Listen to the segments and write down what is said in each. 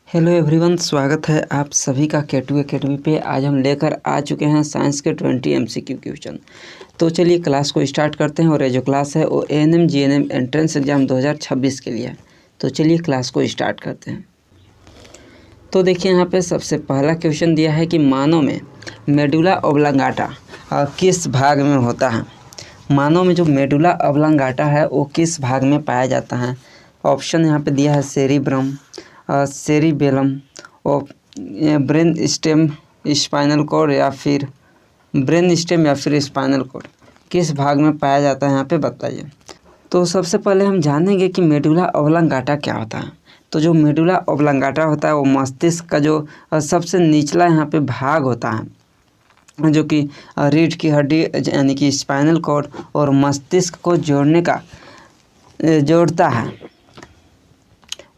Hello everyone, स्वागत है आप सभी का K2 एकेडमी पे। आज हम लेकर आ चुके हैं साइंस के 20 MCQ क्वेश्चन। तो चलिए क्लास को स्टार्ट करते हैं। और ये जो क्लास है वो ANM GNM एंट्रेंस एग्ज़ाम 2026 के लिए है। तो चलिए क्लास को स्टार्ट करते हैं। तो देखिए यहाँ पे सबसे पहला क्वेश्चन दिया है कि मानव में मेडुला ऑब्लांगाटा किस भाग में होता है। मानव में जो मेडुला ऑब्लांगाटा है वो किस भाग में पाया जाता है। ऑप्शन यहाँ पे दिया है सेरिब्रम, सेरिबेलम और ब्रेन स्टेम, स्पाइनल कॉर्ड या फिर ब्रेन स्टेम या फिर स्पाइनल कॉर्ड किस भाग में पाया जाता है यहाँ पे बताइए। तो सबसे पहले हम जानेंगे कि मेडुला ऑब्लांगाटा क्या होता है। तो जो मेडुला ऑब्लांगाटा होता है वो मस्तिष्क का जो सबसे निचला यहाँ पे भाग होता है, जो कि रीढ़ की हड्डी यानी कि स्पाइनल कॉर्ड और मस्तिष्क को जोड़ता है।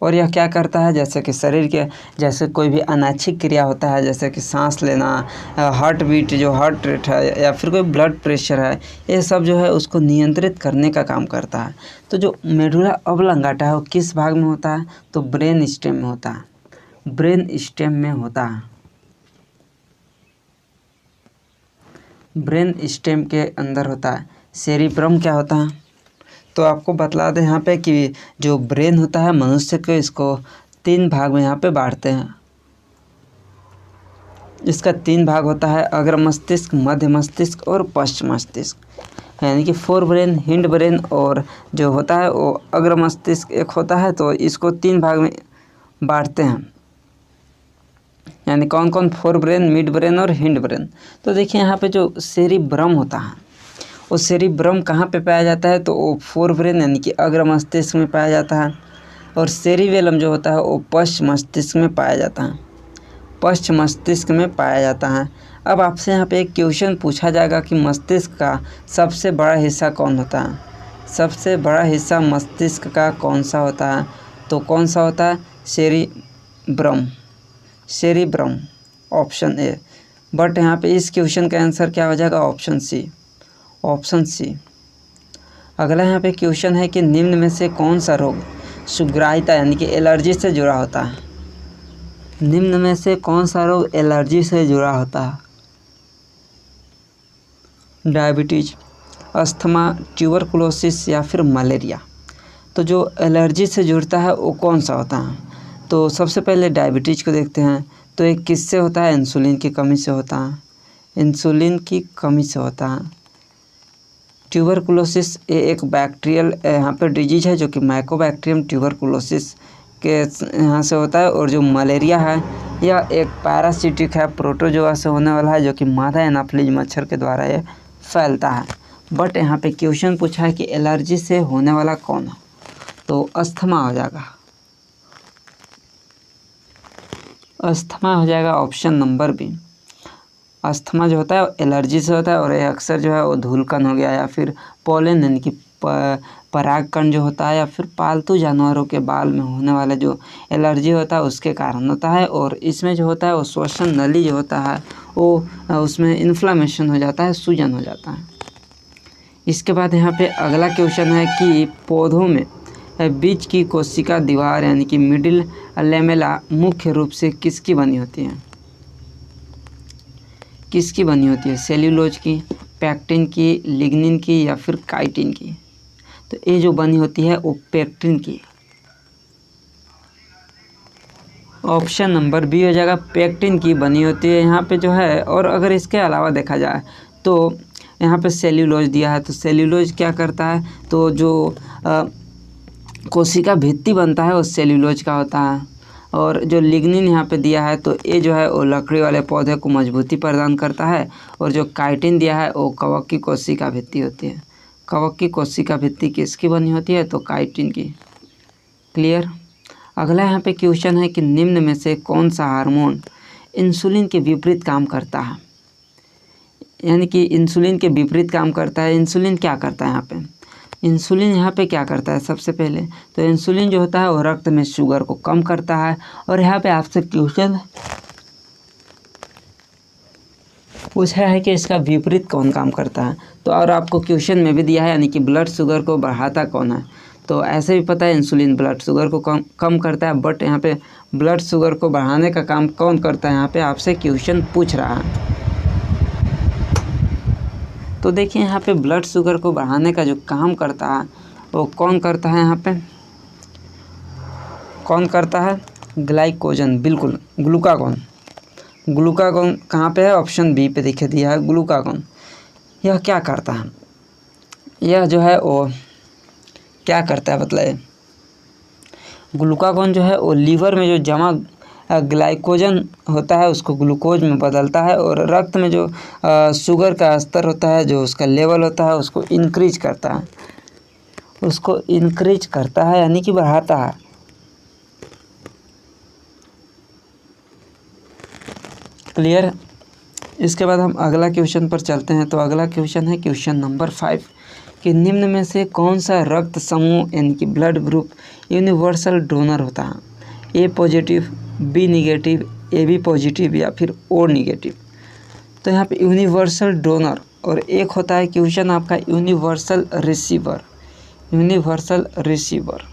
और यह क्या करता है, जैसे कि शरीर के जैसे कोई भी अनैच्छिक क्रिया होता है, जैसे कि सांस लेना, हार्ट बीट, जो हार्ट रेट है या फिर कोई ब्लड प्रेशर है, ये सब जो है उसको नियंत्रित करने का काम करता है। तो जो मेडुला ऑब्लांगाटा है वो किस भाग में होता है, तो ब्रेन स्टेम में होता है। ब्रेन स्टेम में होता है। ब्रेन स्टेम के अंदर होता है। सेरिब्रम क्या होता है, तो आपको बतला दें यहाँ पे कि जो ब्रेन होता है मनुष्य के, इसको 3 भाग में यहाँ पे बांटते हैं। इसका 3 भाग होता है, अग्र मस्तिष्क, मध्य मस्तिष्क और पश्च मस्तिष्क। यानी कि फोर ब्रेन, हिंड ब्रेन और जो होता है वो अग्र मस्तिष्क एक होता है। तो इसको 3 भाग में बांटते हैं। यानी कौन कौन, फोर ब्रेन, मिड ब्रेन और हिंड ब्रेन। तो देखिए यहाँ पे जो सेरिब्रम होता है वो सेरिब्रम कहाँ पे पाया जाता है, तो वो फोर ब्रेन यानी कि अग्र मस्तिष्क में पाया जाता है। और सेरिबेलम जो होता है वो पश्च मस्तिष्क में पाया जाता है। पश्च मस्तिष्क में पाया जाता है। अब आपसे यहाँ पे एक क्वेश्चन पूछा जाएगा कि मस्तिष्क का सबसे बड़ा हिस्सा कौन होता है। सबसे बड़ा हिस्सा मस्तिष्क का कौन सा होता है, तो कौन सा होता है, cerebrum. Cerebrum option A. But यहाँ पे इस क्वेश्चन का आंसर क्या हो जाएगा, ऑप्शन सी। Option C. अगला यहाँ पे क्वेश्चन है कि निम्न में से कौन सा रोग सुग्राहिता यानी कि एलर्जी से जुड़ा होता है। निम्न में से कौन सा रोग एलर्जी से जुड़ा होता है। डायबिटीज, अस्थमा, ट्यूबरकुलोसिस या फिर मलेरिया। तो जो एलर्जी से जुड़ता है वो कौन सा होता है, तो सबसे पहले डायबिटीज को देखते हैं। तो ये किससे होता है, इंसुलिन की कमी से होता है। इंसुलिन की कमी से होता है। ट्यूबरकुलोसिस ये एक बैक्टीरियल यहाँ पर डिजीज है, जो कि माइकोबैक्टीरियम ट्यूबरकुलोसिस के यहाँ से होता है। और जो मलेरिया है यह एक पैरासिटिक है, प्रोटोजोआ से होने वाला है, जो कि मादा एनाफ्लिज मच्छर के द्वारा ये फैलता है। बट यहाँ पे क्वेश्चन पूछा है कि एलर्जी से होने वाला कौन है, तो अस्थमा हो जाएगा। अस्थमा हो जाएगा ऑप्शन नंबर बी। अस्थमा जो होता है वो एलर्जी से होता है। और ये अक्सर जो है वो धूलकण हो गया या फिर पोलन यानी कि परागकण जो होता है या फिर पालतू जानवरों के बाल में होने वाला जो एलर्जी होता है उसके कारण होता है। और इसमें जो होता है वो श्वसन नली जो होता है वो उसमें इन्फ्लामेशन हो जाता है, सूजन हो जाता है। इसके बाद यहाँ पे अगला क्वेश्चन है कि पौधों में बीज की कोशिका दीवार यानी कि मिडिल लेमेला मुख्य रूप से किसकी बनी होती है। किसकी बनी होती है, सेल्यूलोज की, पैक्टिन की, लिग्निन की या फिर काइटिन की। तो ये जो बनी होती है वो पैक्टिन की। ऑप्शन नंबर बी हो जाएगा, पैक्टिन की बनी होती है यहाँ पे जो है। और अगर इसके अलावा देखा जाए तो यहाँ पे सेल्यूलोज दिया है। तो सेल्यूलोज क्या करता है, तो जो कोशिका भित्ति बनता है वो सेल्यूलोज का होता है। और जो लिग्निन यहाँ पे दिया है तो ये जो है वो लकड़ी वाले पौधे को मजबूती प्रदान करता है। और जो काइटिन दिया है वो कवक की कोशिका भित्ति होती है। कवक की कोशिका भित्ति किसकी बनी होती है, तो काइटिन की। क्लियर। अगला यहाँ पे क्वेश्चन है कि निम्न में से कौन सा हार्मोन इंसुलिन के विपरीत काम करता है। यानी कि इंसुलिन के विपरीत काम करता है। इंसुलिन क्या करता है यहाँ पे, इंसुलिन यहाँ पे क्या करता है, सबसे पहले तो इंसुलिन जो होता है वो रक्त में शुगर को कम करता है। और यहाँ पे आपसे क्वेश्चन पूछा है कि इसका विपरीत कौन काम करता है। तो और आपको क्वेश्चन में भी दिया है यानी कि ब्लड शुगर को बढ़ाता कौन है। तो ऐसे भी पता है इंसुलिन ब्लड शुगर को कम करता है, बट यहाँ पे ब्लड शुगर को बढ़ाने का काम कौन करता है, यहाँ पे आपसे क्वेश्चन पूछ रहा है। तो देखिए यहाँ पे ब्लड शुगर को बढ़ाने का जो काम करता है वो कौन करता है, यहाँ पे कौन करता है, ग्लाइकोजन, बिल्कुल ग्लूकागॉन। ग्लूकागॉन कहाँ पे है, ऑप्शन बी पे दिखे दिया है ग्लूकागॉन। यह क्या करता है, यह जो है वो क्या करता है, मतलब ग्लूकागॉन जो है वो लीवर में जो जमा ग्लाइकोजन होता है उसको ग्लूकोज में बदलता है, और रक्त में जो शुगर का स्तर होता है, जो उसका लेवल होता है, उसको इंक्रीज करता है, उसको इंक्रीज करता है यानी कि बढ़ाता है। क्लियर। इसके बाद हम अगला क्वेश्चन पर चलते हैं। तो अगला क्वेश्चन है क्वेश्चन नंबर 5 कि निम्न में से कौन सा रक्त समूह यानी कि ब्लड ग्रुप यूनिवर्सल डोनर होता है, A positive, B negative, A B positive या फिर ओ निगेटिव। तो यहाँ पे यूनिवर्सल डोनर और एक होता है क्वेश्चन आपका यूनिवर्सल रिसीवर। यूनिवर्सल रिसीवर,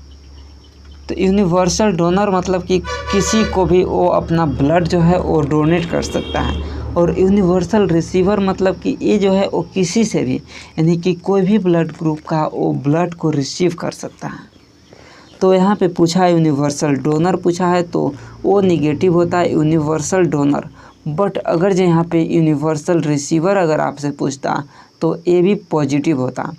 तो यूनिवर्सल डोनर मतलब कि किसी को भी वो अपना ब्लड जो है वो डोनेट कर सकता है, और यूनिवर्सल रिसीवर मतलब कि ये जो है वो किसी से भी यानी कि कोई भी ब्लड ग्रुप का वो ब्लड को रिसीव कर सकता है। तो यहाँ पे पूछा है यूनिवर्सल डोनर पूछा है, तो वो निगेटिव होता है यूनिवर्सल डोनर। बट अगर जो यहाँ पे यूनिवर्सल रिसीवर अगर आपसे पूछता तो ए भी पॉजिटिव होता,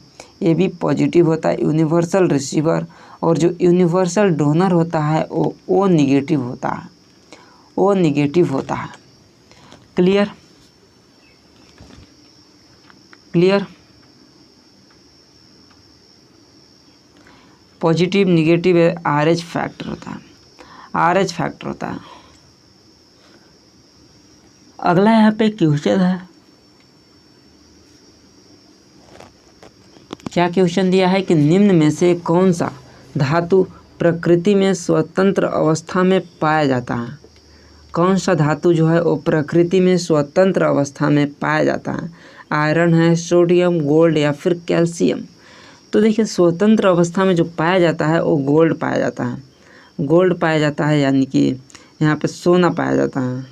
ए भी पॉजिटिव होता है यूनिवर्सल रिसीवर, और जो यूनिवर्सल डोनर होता है वो ओ निगेटिव होता है, ओ निगेटिव होता है। Clear, clear. Positive negative RH factor होता है, RH फैक्टर होता है। अगला यहाँ पे क्वेश्चन है, क्या क्वेश्चन दिया है कि निम्न में से कौन सा धातु प्रकृति में स्वतंत्र अवस्था में पाया जाता है। कौन सा धातु जो है वो प्रकृति में स्वतंत्र अवस्था में पाया जाता है, आयरन है, सोडियम, गोल्ड या फिर कैल्शियम। तो देखिए स्वतंत्र अवस्था में जो पाया जाता है वो गोल्ड पाया जाता है, गोल्ड पाया जाता है, यानी कि यहाँ पे सोना पाया जाता है।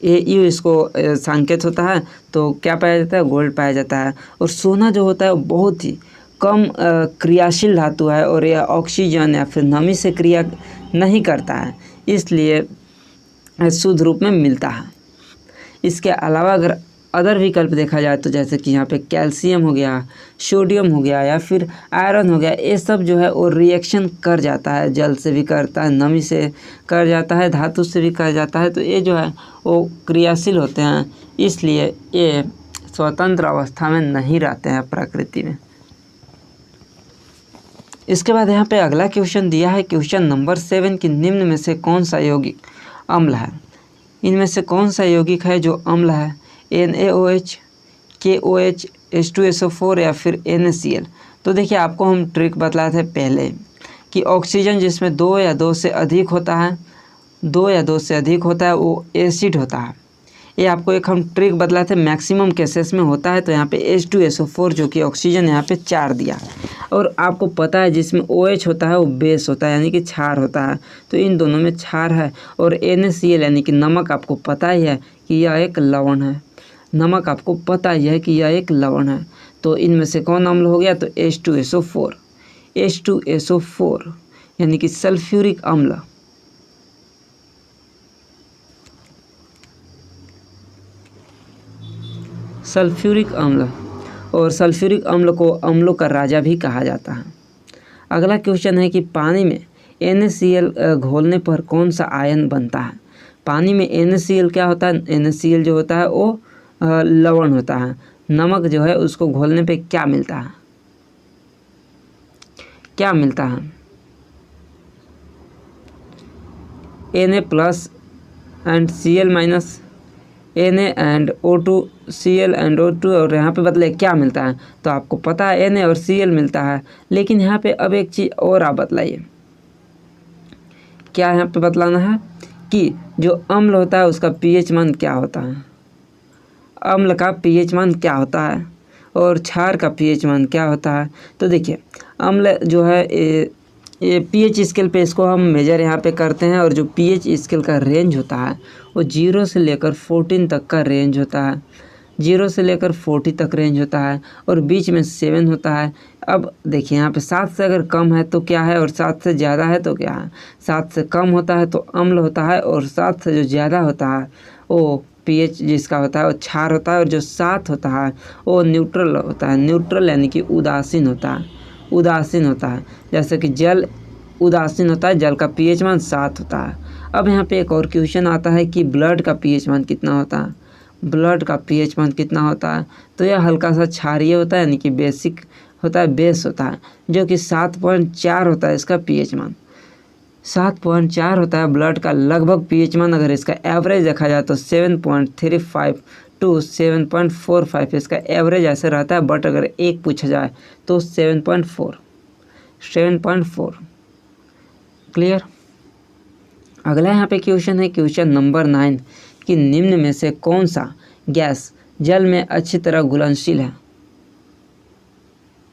ये इसको संकेत होता है, तो क्या पाया जाता है, गोल्ड पाया जाता है। और सोना जो होता है वो बहुत ही कम क्रियाशील धातु है, और यह ऑक्सीजन या फिर नमी से क्रिया नहीं करता है, इसलिए शुद्ध रूप में मिलता है। इसके अलावा अगर अदर विकल्प देखा जाए तो जैसे कि यहाँ पे कैल्शियम हो गया, सोडियम हो गया या फिर आयरन हो गया, ये सब जो है वो रिएक्शन कर जाता है, जल से भी करता है, नमी से कर जाता है, धातु से भी कर जाता है। तो ये जो है वो क्रियाशील होते हैं, इसलिए ये स्वतंत्र अवस्था में नहीं रहते हैं प्रकृति में। इसके बाद यहाँ पे अगला क्वेश्चन दिया है क्वेश्चन नंबर 7 कि निम्न में से कौन सा यौगिक अम्ल है। इनमें से कौन सा यौगिक है जो अम्ल है, NaOH, KOH, H2SO4 या फिर NaCl। तो देखिए आपको हम ट्रिक बतलाए थे पहले कि ऑक्सीजन जिसमें 2 या 2 से अधिक होता है, 2 या 2 से अधिक होता है वो एसिड होता है। ये आपको एक हम ट्रिक बतलाए थे, मैक्सिमम केसेस में होता है। तो यहाँ पे H2SO4 जो कि ऑक्सीजन यहाँ पे 4 दिया, और आपको पता है जिसमें OH होता है वो बेस होता है यानी कि क्षार होता है, तो इन दोनों में क्षार है। और NaCl यानी कि नमक, आपको पता ही है कि यह एक लवण है, नमक आपको पता ही है कि यह एक लवण है। तो इनमें से कौन अम्ल हो गया, तो H2SO4, H2SO4 यानी कि सल्फ्यूरिक अम्ल। सल्फ्यूरिक अम्ल, और सल्फ्यूरिक अम्ल को अम्लों का राजा भी कहा जाता है। अगला क्वेश्चन है कि पानी में NaCl घोलने पर कौन सा आयन बनता है। पानी में NaCl क्या होता है, NaCl जो होता है वो लवण होता है। नमक जो है उसको घोलने पे क्या मिलता है, क्या मिलता है, Na+ and Cl- Na and O2, Cl and O2, और यहाँ पे बदले क्या मिलता है, तो आपको पता है Na और Cl मिलता है। लेकिन यहाँ पे अब एक चीज़ और आप बतलाइए, क्या यहाँ पे बतलाना है कि जो अम्ल होता है उसका pH मान क्या होता है, अम्ल का pH मान क्या होता है, और क्षार का pH मान क्या होता है। तो देखिए अम्ल जो है ये पीएच स्केल पे इसको हम मेजर यहाँ पे करते हैं। और जो पीएच स्केल का रेंज होता है वो 0 से लेकर 14 तक का रेंज होता है। 0 से लेकर 40 तक रेंज होता है और बीच में 7 होता है। अब देखिए यहाँ पे 7 से अगर कम है तो क्या है और 7 से ज़्यादा है तो क्या है। 7 से कम होता है तो अम्ल होता है और 7 से जो ज़्यादा होता है वो पीएच जिसका होता है वो क्षार होता है। और जो 7 होता है वो न्यूट्रल होता है। न्यूट्रल यानी कि उदासीन होता है, उदासीन होता है। जैसे कि जल उदासीन होता है, जल का पीएच मान 7 होता है। अब यहाँ पे एक और क्वेश्चन आता है कि ब्लड का पीएच मान कितना होता है। ब्लड का पीएच मान कितना होता है तो यह हल्का सा क्षारीय होता है यानी कि बेसिक होता है, बेस होता है, जो कि 7.4 होता है इसका पीएच मान। 7.4 होता है ब्लड का लगभग पीएच मान। अगर इसका एवरेज देखा जाए तो 7.35 टू 7.45 इसका एवरेज ऐसे रहता है। बट अगर एक पूछा जाए तो 7.4। क्लियर। अगला यहाँ पे क्वेश्चन है क्वेश्चन नंबर 9 कि निम्न में से कौन सा गैस जल में अच्छी तरह घुलनशील है।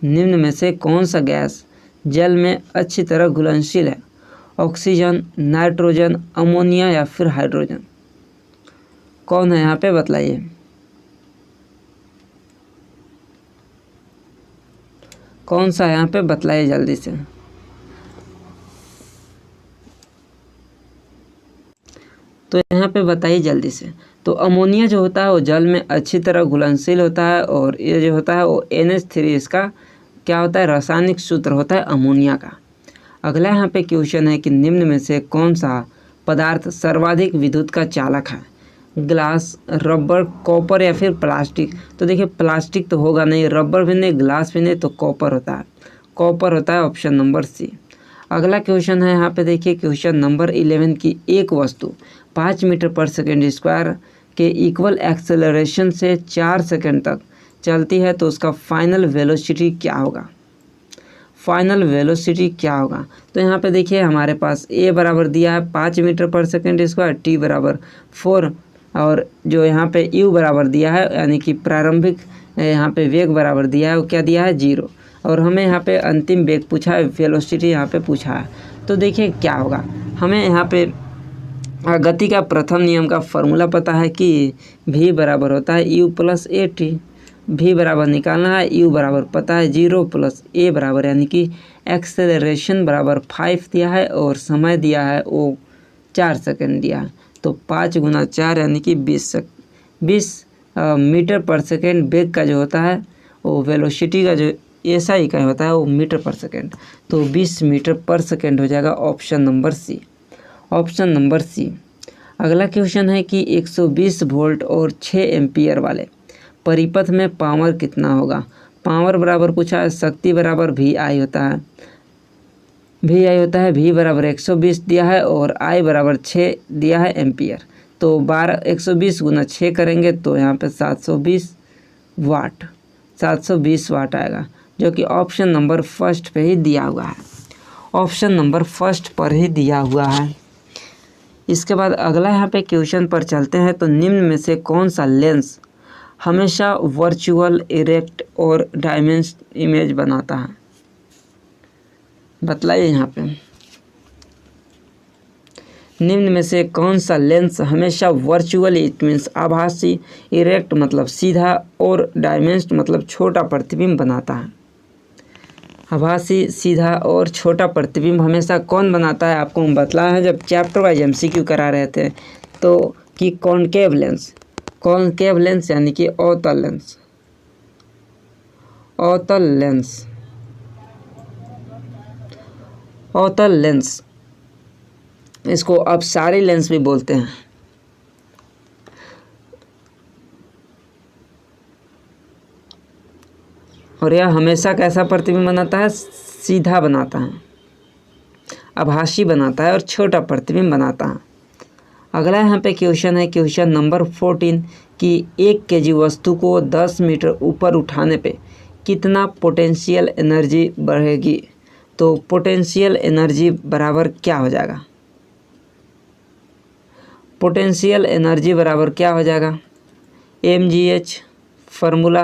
निम्न में से कौन सा गैस जल में अच्छी तरह घुलनशील है। ऑक्सीजन, नाइट्रोजन, अमोनिया या फिर हाइड्रोजन। कौन है यहाँ पे बतलाइए। कौन सा यहाँ पे बतलाइए जल्दी से। तो यहाँ पे बताइए जल्दी से। तो अमोनिया जो होता है वो जल में अच्छी तरह घुलनशील होता है और ये जो होता है वो NH3 इसका क्या होता है, रासायनिक सूत्र होता है अमोनिया का। अगला यहाँ पे क्वेश्चन है कि निम्न में से कौन सा पदार्थ सर्वाधिक विद्युत का चालक है। ग्लास, रबर, कॉपर या फिर प्लास्टिक। तो देखिए प्लास्टिक तो होगा नहीं, रबर भी नहीं, ग्लास भी नहीं, तो कॉपर होता है। कॉपर होता है ऑप्शन नंबर सी। अगला क्वेश्चन है यहाँ पे देखिए क्वेश्चन नंबर 11 की एक वस्तु 5 मीटर पर सेकेंड स्क्वायर के इक्वल एक्सेलरेशन से 4 सेकेंड तक चलती है तो उसका फाइनल वेलोसिटी क्या होगा। फाइनल वेलोसिटी क्या होगा। तो यहाँ पे देखिए हमारे पास ए बराबर दिया है 5 मीटर पर सेकेंड स्क्वायर, टी बराबर 4 और जो यहाँ पे यू बराबर दिया है यानी कि प्रारंभिक यहाँ पे वेग बराबर दिया है वो क्या दिया है 0 और हमें यहाँ पे अंतिम वेग पूछा है, वेलोसिटी यहाँ पे पूछा है। तो देखिए क्या होगा, हमें यहाँ पे गति का प्रथम नियम का फॉर्मूला पता है कि v बराबर होता है u plus A T. v बराबर निकालना है, u बराबर पता है 0 प्लस a बराबर यानी कि एक्सेलरेशन बराबर 5 दिया है और समय दिया है वो 4 सेकंड दिया है। तो 5 गुना 4 यानी कि 20 मीटर पर सेकेंड वेग का जो होता है वो वेलोसिटी का जो ऐसा ही का होता है वो मीटर पर सेकेंड। तो 20 मीटर पर सेकेंड हो जाएगा option number C. Option number C. अगला क्वेश्चन है कि 120 वोल्ट और 6 एम्पियर वाले परिपथ में पावर कितना होगा। पावर बराबर पूछा है, शक्ति बराबर वी आई होता है। वी बराबर 120 दिया है और आई बराबर 6 दिया है एम्पियर। तो 120 गुना 6 करेंगे तो यहाँ पे 720 वाट आएगा, जो कि ऑप्शन नंबर फर्स्ट पे ही दिया हुआ है। ऑप्शन नंबर फर्स्ट पर ही दिया हुआ है। इसके बाद अगला यहाँ पे क्वेश्चन पर चलते हैं। तो निम्न में से कौन सा लेंस हमेशा वर्चुअल, इरेक्ट और डायमेंशन इमेज बनाता है। बतलाइए यहाँ पे निम्न में से कौन सा लेंस हमेशा वर्चुअल इट मीन्स आभासी, इरेक्ट मतलब सीधा और डायमेंशन मतलब छोटा प्रतिबिंब बनाता है। आभासी, सीधा और छोटा प्रतिबिंब हमेशा कौन बनाता है आपको हम बतलाया है जब चैप्टर वाइज MCQ करा रहे थे। तो कि कॉनकेव लेंस, कॉनकेव लेंस यानी कि अवतल लेंस, अवतल लेंस, अवतल लेंस इसको अपसारी लेंस भी बोलते हैं। और यह हमेशा कैसा प्रतिबिंब बनाता है, सीधा बनाता है, आभासी बनाता है और छोटा प्रतिबिंब बनाता है। अगला यहाँ पे क्वेश्चन है क्वेश्चन नंबर 14 कि 1 kg वस्तु को 10 मीटर ऊपर उठाने पे कितना पोटेंशियल एनर्जी बढ़ेगी। तो पोटेंशियल एनर्जी बराबर क्या हो जाएगा, पोटेंशियल एनर्जी बराबर क्या हो जाएगा, mgh formula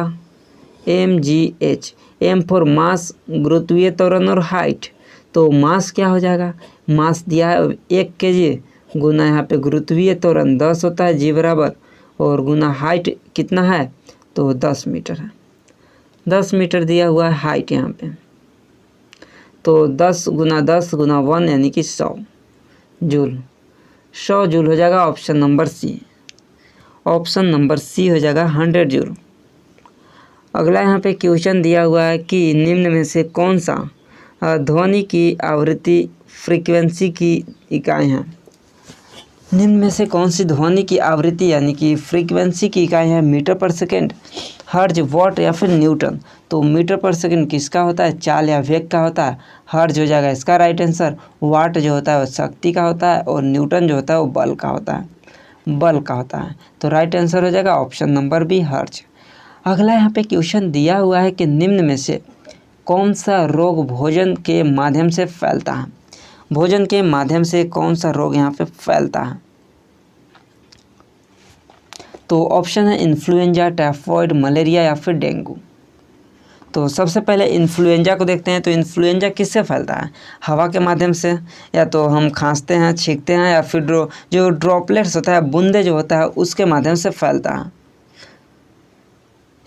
mgh। m for mass, गुरुत्वीय त्वरण और हाइट। तो मास क्या हो जाएगा, मास दिया है 1 kg गुना यहाँ पे गुरुत्वीय त्वरण 10 होता है जी बराबर, और गुना हाइट कितना है तो 10 मीटर है। 10 मीटर दिया हुआ है हाइट यहाँ पे, तो 10 गुना 10 गुना 1 यानी कि 100 जूल। 100 जूल हो जाएगा option number C. Option number C हो जाएगा 100 जूल। अगला यहाँ पे क्वेश्चन दिया हुआ है कि निम्न में से कौन सा ध्वनि की आवृत्ति फ्रीक्वेंसी की इकाई है। निम्न में से कौन सी ध्वनि की आवृत्ति यानी कि फ्रीक्वेंसी की इकाई है, मीटर पर सेकेंड, हर्ज, वॉट या फिर न्यूटन। तो मीटर पर सेकेंड किसका होता है, चाल या वेग का होता है। हर्ज हो जाएगा इसका राइट आंसर। वाट जो होता है वो शक्ति का होता है, और न्यूटन जो होता है वो बल का होता है, बल का होता है। तो राइट आंसर हो जाएगा ऑप्शन नंबर बी, हर्ज। अगला यहाँ पे क्वेश्चन दिया हुआ है कि निम्न में से कौन सा रोग भोजन के माध्यम से फैलता है। भोजन के माध्यम से कौन सा रोग यहाँ पे फैलता है। तो ऑप्शन है इन्फ्लुएंजा, टाइफॉइड, मलेरिया या फिर डेंगू। तो सबसे पहले इन्फ्लुएंजा को देखते हैं। तो इन्फ्लुएंजा किससे फैलता है, हवा के माध्यम से, या तो हम खांसते हैं, छींकते हैं, या फिर जो ड्रॉपलेट्स होता है, बूंदे जो होता है उसके माध्यम से फैलता है।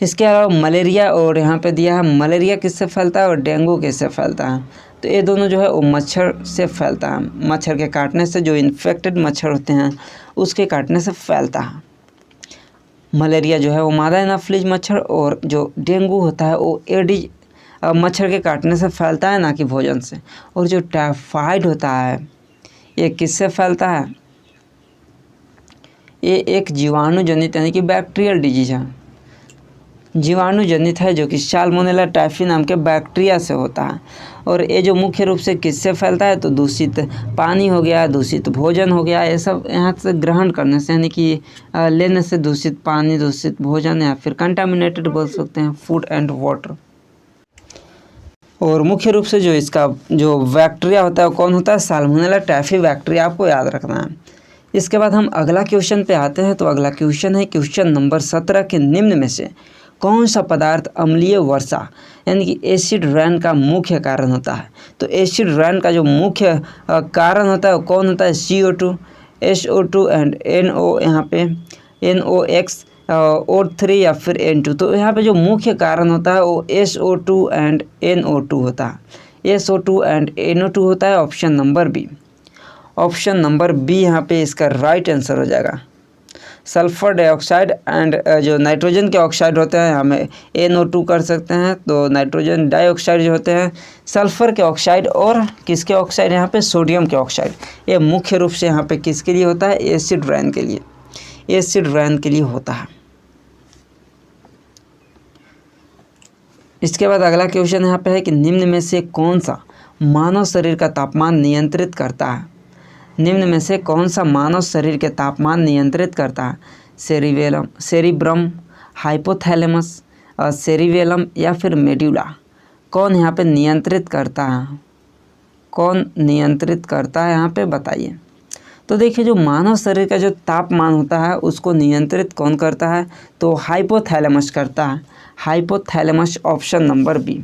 इसके अलावा मलेरिया, और यहाँ पे दिया है मलेरिया किससे फैलता है और डेंगू किससे फैलता है। तो ये दोनों जो है वो मच्छर से फैलता है, मच्छर के काटने से, जो इन्फेक्टेड मच्छर होते हैं उसके काटने से फैलता है। मलेरिया जो है वो मादा एनाफिलीज मच्छर, और जो डेंगू होता है वो एडिज मच्छर के काटने से फैलता है, ना कि भोजन से। और जो टाइफाइड होता है ये किससे फैलता है, ये एक जीवाणु जनित यानी कि बैक्टीरियल डिजीज है, जीवाणु जनित है, जो कि साल्मोनेला टाइफी नाम के बैक्टीरिया से होता है। और ये जो मुख्य रूप से किससे फैलता है, तो दूषित पानी हो गया, दूषित भोजन हो गया, ये सब यहाँ से ग्रहण करने से, यानी कि लेने से, दूषित पानी, दूषित भोजन, या फिर कंटामिनेटेड बोल सकते हैं, फूड एंड वाटर। और मुख्य रूप से जो इसका जो बैक्टीरिया होता है वो कौन होता है, साल्मोनेला टाइफी बैक्टीरिया, आपको याद रखना है। इसके बाद हम अगला क्वेश्चन पे आते हैं। तो अगला क्वेश्चन है क्वेश्चन नंबर 17 के निम्न में से कौन सा पदार्थ अम्लीय वर्षा यानी कि एसिड रेन का मुख्य कारण होता है। तो एसिड रेन का जो मुख्य कारण होता है वो कौन होता है, CO2, SO2 एंड NO, यहाँ पे NOx, O3 या फिर N2। तो यहाँ पे जो मुख्य कारण होता है वो SO2 एंड NO2 होता है, SO2 एंड NO2 होता है। Option number B, option number B यहाँ पे इसका राइट आंसर हो जाएगा। सल्फर डाइऑक्साइड एंड जो नाइट्रोजन के ऑक्साइड होते हैं हमें NO2 कर सकते हैं। तो नाइट्रोजन डाइऑक्साइड जो होते हैं सल्फर के ऑक्साइड, और किसके ऑक्साइड, यहाँ पे सोडियम के ऑक्साइड। ये मुख्य रूप से यहाँ पे किसके लिए होता है, एसिड रेन के लिए, एसिड रेन के लिए होता है। इसके बाद अगला क्वेश्चन यहाँ पे है कि निम्न में से कौन सा मानव शरीर का तापमान नियंत्रित करता है। निम्न में से कौन सा मानव शरीर के तापमान नियंत्रित करता है, सेरिब्रम, हाइपोथैलेमस, सेरिवेलम या फिर मेड्यूला। कौन यहाँ पे नियंत्रित करता है, कौन नियंत्रित करता है यहाँ पे बताइए। तो देखिए जो मानव शरीर का जो तापमान होता है उसको नियंत्रित कौन करता है, तो हाइपोथैलेमस करता है। Hypothalamus option number B,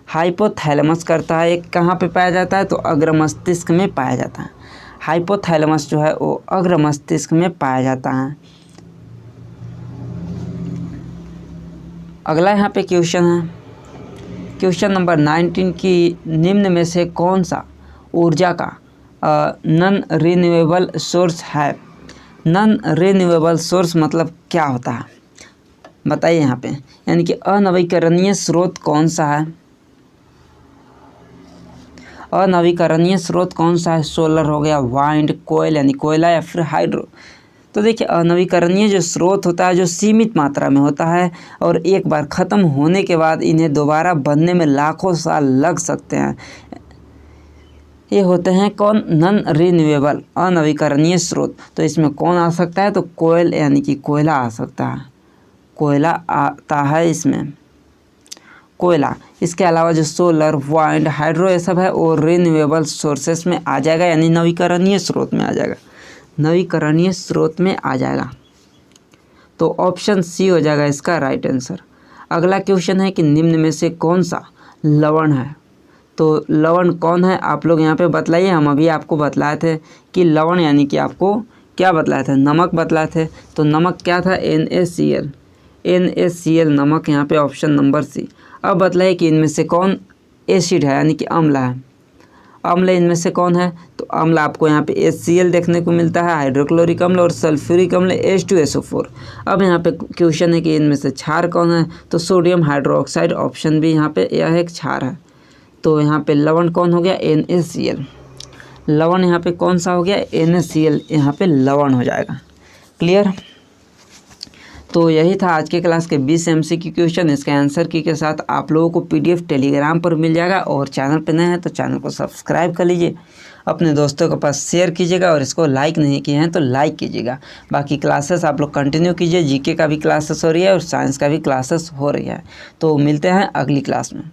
hypothalamus करता है। एक कहाँ पे पाया जाता है, तो अग्र मस्तिष्क में पाया जाता है। हाइपोथैलेमस जो है वो अग्र मस्तिष्क में पाया जाता है। अगला यहाँ पे क्वेश्चन है क्वेश्चन नंबर 19 की निम्न में से कौन सा ऊर्जा का नॉन रिन्यूएबल सोर्स है। नॉन रिन्यूएबल सोर्स मतलब क्या होता है बताइए यहाँ पे, यानी कि अनवीकरणीय स्रोत कौन सा है। अनवीकरणीय स्रोत कौन सा है, सोलर हो गया, वाइंड, कोयल यानी कोयला, या फिर हाइड्रो। तो देखिए अनवीकरणीय जो स्रोत होता है जो सीमित मात्रा में होता है और एक बार ख़त्म होने के बाद इन्हें दोबारा बनने में लाखों साल लग सकते हैं, ये होते हैं कौन, नॉन रिन्यूएबल, अनवीकरणीय स्रोत। तो इसमें कौन आ सकता है, तो कोयल यानी कि कोयला आ सकता है, कोयला आता है इसमें, कोयला। इसके अलावा जो सोलर, वाइंड, हाइड्रो ये सब है वो रिन्यूएबल सोर्सेस में आ जाएगा, यानी नवीकरणीय स्रोत में आ जाएगा, नवीकरणीय स्रोत में आ जाएगा। तो ऑप्शन सी हो जाएगा इसका राइट आंसर। अगला क्वेश्चन है कि निम्न में से कौन सा लवण है। तो लवण कौन है आप लोग यहाँ पे बतलाइए। हम अभी आपको बतलाए थे कि लवण यानी कि आपको क्या बतलाए थे, नमक बतलाए थे। तो नमक क्या था, NaCl, NaCl नमक, यहाँ पे ऑप्शन नंबर सी। अब बतलाइए कि इनमें से कौन एसिड है यानी कि अम्ल है। अम्ल इनमें से कौन है, तो अम्ल आपको यहाँ पे HCl देखने को मिलता है, हाइड्रोक्लोरिक अम्ल और सल्फ्यूरिक अम्ल H2SO4। अब यहाँ पे क्वेश्चन है कि इनमें से क्षार कौन है, तो सोडियम हाइड्रोक्साइड, ऑप्शन बी यहाँ पे यह एक क्षार है। तो यहाँ पे लवण कौन हो गया, NaCl। लवण यहाँ पे कौन सा हो गया, NaCl, यहाँ पे लवण हो जाएगा। क्लियर। तो यही था आज के क्लास के 20 MCQ क्वेश्चन। इसके आंसर की के साथ आप लोगों को PDF टेलीग्राम पर मिल जाएगा। और चैनल पर नए हैं तो चैनल को सब्सक्राइब कर लीजिए, अपने दोस्तों के पास शेयर कीजिएगा और इसको लाइक नहीं किए हैं तो लाइक कीजिएगा। बाकी क्लासेस आप लोग कंटिन्यू कीजिए, GK का भी क्लासेस हो रही है और साइंस का भी क्लासेस हो रही है। तो मिलते हैं अगली क्लास में।